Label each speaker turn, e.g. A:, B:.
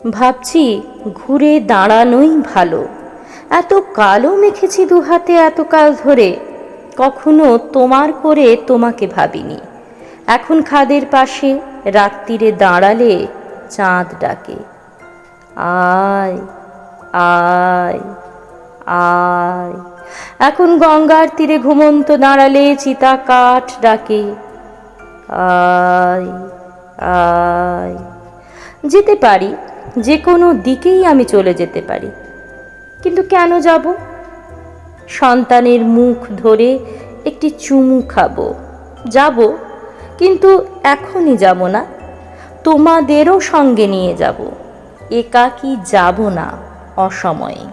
A: ভাবছি ঘুরে দাঁড়ানোই ভালো। এত কালো মেখেছি দুহাতে এতকাল ধরে, কখনো তোমার করে তোমাকে ভাবিনি। এখন খাদের পাশে রাত্রিরে দাঁড়ালে চাঁদ ডাকে, আয় আয় আয়। এখন গঙ্গার তীরে ঘুমন্ত দাঁড়ালে চিতা কাঠ ডাকে, আয় আয়। যেতে পারি, যে কোনো দিকেই আমি চলে যেতে পারি, কিন্তু কেন যাব? সন্তানের মুখ ধরে একটি চুমু খাবো, যাব, কিন্তু এখনই যাব না। তোমাদেরও সঙ্গে নিয়ে যাব, একাকী যাব না অসময়ে।